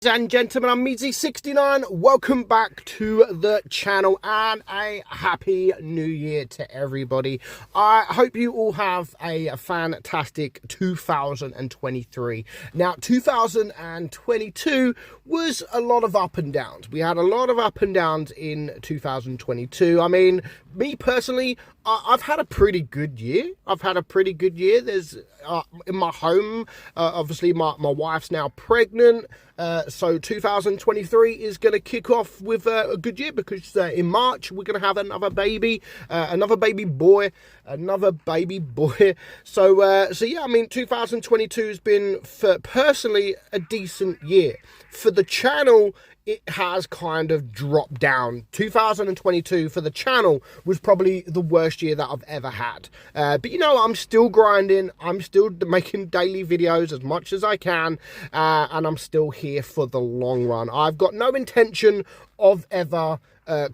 Ladies and gentlemen, I'm meadsyreplays. Welcome back to the channel and a happy new year to everybody. I hope you all have a fantastic 2023. Now, 2022 was a lot of up and downs. We had a lot of up and downs in 2022. I mean, me personally, I've had a pretty good year. There's in my home, obviously my wife's now pregnant. So 2023 is going to kick off with a good year because in March we're going to have another baby boy. So yeah, I mean, 2022 has been, for personally, a decent year. For the channel, it has kind of dropped down. 2022 for the channel was probably the worst year that I've ever had. But you know, I'm still grinding. I'm still making daily videos as much as I can. And I'm still here for the long run. I've got no intention of ever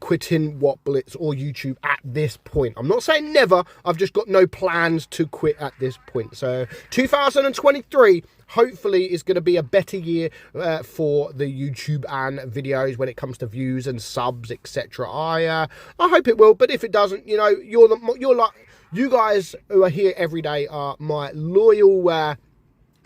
quitting Waffle or YouTube at this point. I'm not saying never. I've just got no plans to quit at this point. So 2023 hopefully is going to be a better year for the YouTube and videos when it comes to views and subs, etc. I hope it will, but if it doesn't, you know, you guys who are here every day are my loyal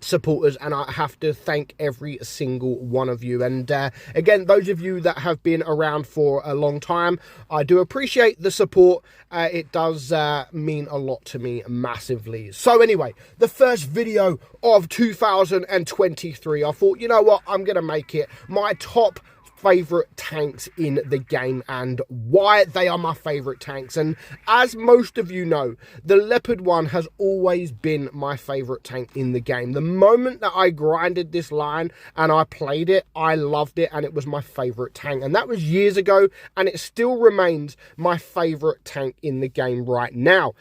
supporters, and I have to thank every single one of you. And again, those of you that have been around for a long time, I do appreciate the support. It does mean a lot to me, massively. So anyway, the first video of 2023, I thought, you know what, I'm gonna make it my top favorite tanks in the game and why they are my favorite tanks. And as most of you know, the Leopard one has always been my favorite tank in the game. The moment that I grinded this line and I played it, I loved it and it was my favorite tank, and that was years ago, and it still remains my favorite tank in the game right now.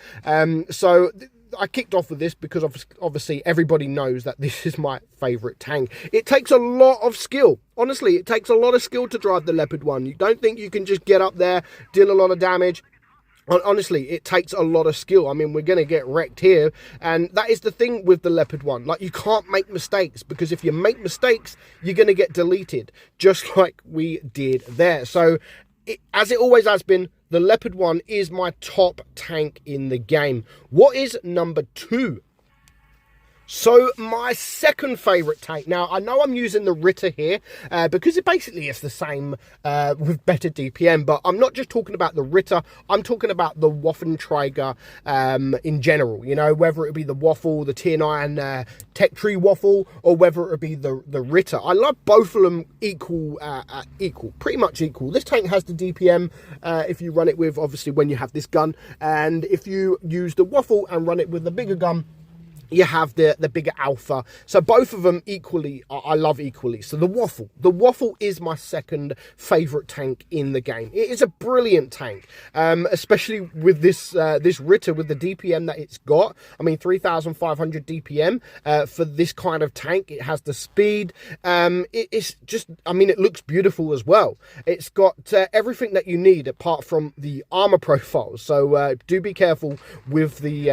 So I kicked off with this because obviously everybody knows that this is my favourite tank. It takes a lot of skill. Honestly, it takes a lot of skill to drive the Leopard one. You don't think you can just get up there, deal a lot of damage. Honestly, it takes a lot of skill. I mean, we're going to get wrecked here. And that is the thing with the Leopard one. Like, you can't make mistakes, because if you make mistakes, you're going to get deleted, just like we did there. So, as it always has been, the Leopard one is my top tank in the game. What is number 2? So my second favourite tank, now I know I'm using the Ritter here because it basically is the same with better DPM, but I'm not just talking about the Ritter, I'm talking about the Waffle Trigger in general, you know, whether it be the Waffle, the Tier 9 Tech Tree Waffle, or whether it be the Ritter. I love both of them pretty much equal. This tank has the DPM if you run it with, obviously, when you have this gun, and if you use the Waffle and run it with the bigger gun, you have the bigger alpha. So both of them equally, I love equally. So the Waffle is my second favourite tank in the game. It is a brilliant tank, especially with this Ritter, with the DPM that it's got. I mean, 3,500 DPM for this kind of tank. It has the speed. It's just, I mean, it looks beautiful as well. It's got everything that you need apart from the armor profile. So do be careful with the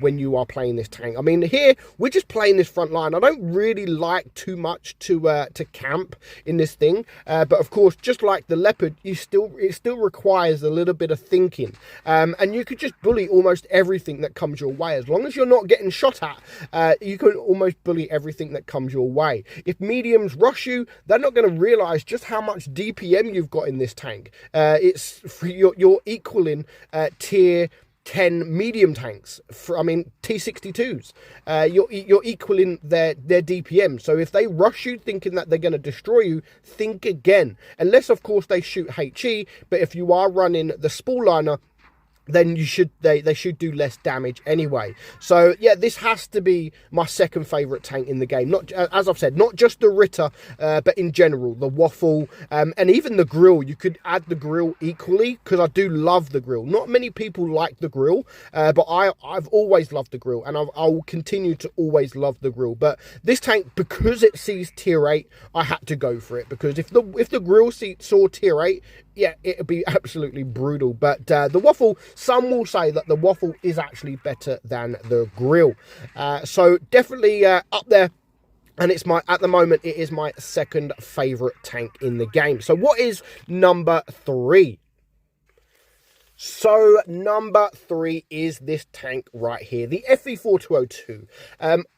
when you are playing this tank. I mean, here we're just playing this front line. I don't really like too much to camp in this thing, but of course, just like the Leopard, it still requires a little bit of thinking, and you could just bully almost everything that comes your way. As long as you're not getting shot at, you can almost bully everything that comes your way. If mediums rush you, they're not going to realize just how much DPM you've got in this tank. You're equaling tier 10 medium tanks, I mean T62s. You're equaling their DPM. So if they rush you thinking that they're going to destroy you, think again. Unless, of course, they shoot HE. But if you are running the spool liner, then they should do less damage anyway. So yeah, this has to be my second favorite tank in the game. Not, as I've said, not just the Ritter, but in general, the Waffle, and even the grill. You could add the grill equally, because I do love the grill. Not many people like the grill, but I've always loved the grill, and I will continue to always love the grill. But this tank, because it sees tier 8, I had to go for it, because if the grill saw tier 8, yeah, it'd be absolutely brutal. But the Waffle, some will say that the Waffle is actually better than the grill. So definitely up there And it's at the moment, it is my second favorite tank in the game. So what is number 3? So number 3 is this tank right here, the FE4202.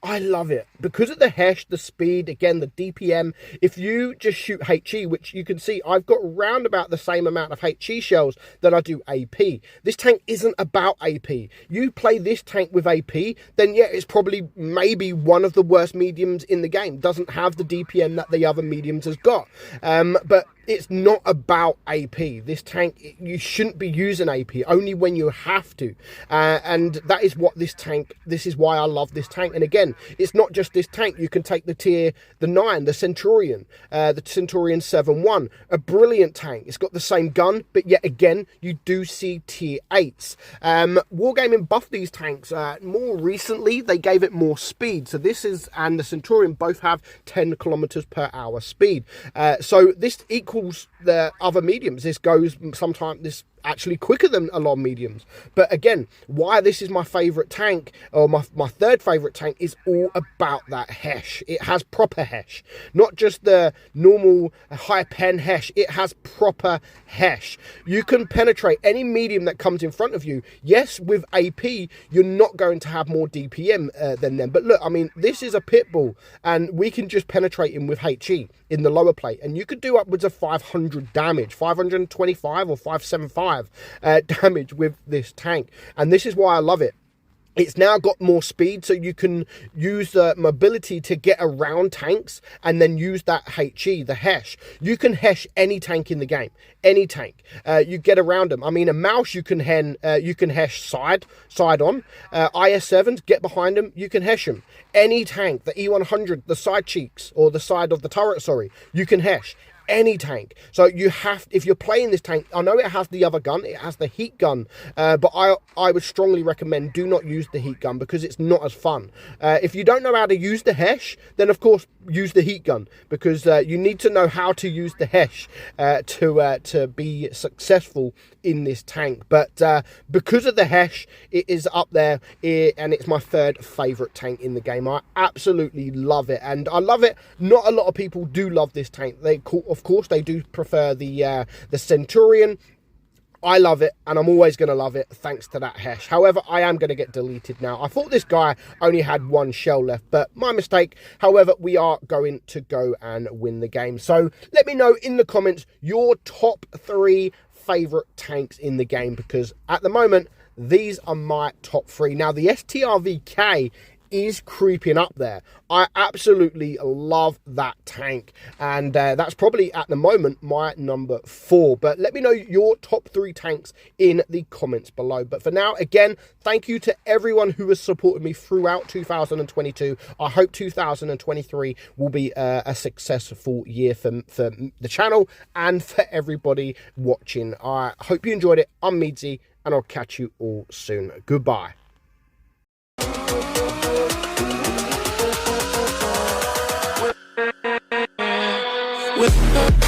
I love it because of the hesh, the speed, again, the DPM. If you just shoot HE, which you can see, I've got round about the same amount of HE shells that I do AP. This tank isn't about AP. You play this tank with AP, then yeah, it's probably maybe one of the worst mediums in the game. Doesn't have the DPM that the other mediums has got. But it's not about AP. This tank, you shouldn't be using AP, only when you have to. And that is what this is why I love this tank. And again, it's not just this tank. You can take the 9, the Centurion 7-1, a brilliant tank. It's got the same gun, but yet again, you do see tier 8s. Wargaming buffed these tanks. More recently, they gave it more speed. So this and the Centurion both have 10 kilometers per hour speed. So this equals the other mediums. This goes sometimes actually quicker than a lot of mediums. But again, why this is my favorite tank, or my third favorite tank, is all about that hesh. It has proper hesh, not just the normal high pen hesh. It has proper hesh. You can penetrate any medium that comes in front of you. Yes, with AP, you're not going to have more DPM than them. But look, I mean, this is a pit bull, and we can just penetrate him with HE in the lower plate, and you could do upwards of 500 damage, 525 or 575 damage with this tank. And this is why I love it. It's now got more speed, so you can use the mobility to get around tanks and then use that HE, the hesh. You can hesh any tank in the game, any tank. You get around them. I mean, a mouse, you can hesh side on. IS-7s, get behind them, you can hesh them. Any tank, the E100, the side cheeks, or the side of the turret, sorry, you can hesh. Any tank. So you have, if you're playing this tank, I know it has the other gun, it has the heat gun, but I would strongly recommend do not use the heat gun because it's not as fun. If you don't know how to use the hesh, then of course use the heat gun, because you need to know how to use the hesh to be successful in this tank. But because of the hesh, it is up there, and it's my third favorite tank in the game. I absolutely love it, and I love it. Not a lot of people do love this tank. Of course, they do prefer the Centurion. I love it, and I'm always going to love it thanks to that hesh. However, I am going to get deleted now. I thought this guy only had 1 shell left, but my mistake. However, we are going to go and win the game. So let me know in the comments your top 3 favorite tanks in the game, because at the moment, these are my top 3. Now, the STRVK is creeping up there. I absolutely love that tank, and that's probably at the moment my number 4. But let me know your top 3 tanks in the comments below. But for now, again, thank you to everyone who has supported me throughout 2022. I hope 2023 will be a successful year for the channel and for everybody watching. I hope you enjoyed it. I'm Meadsy, and I'll catch you all soon. Goodbye. With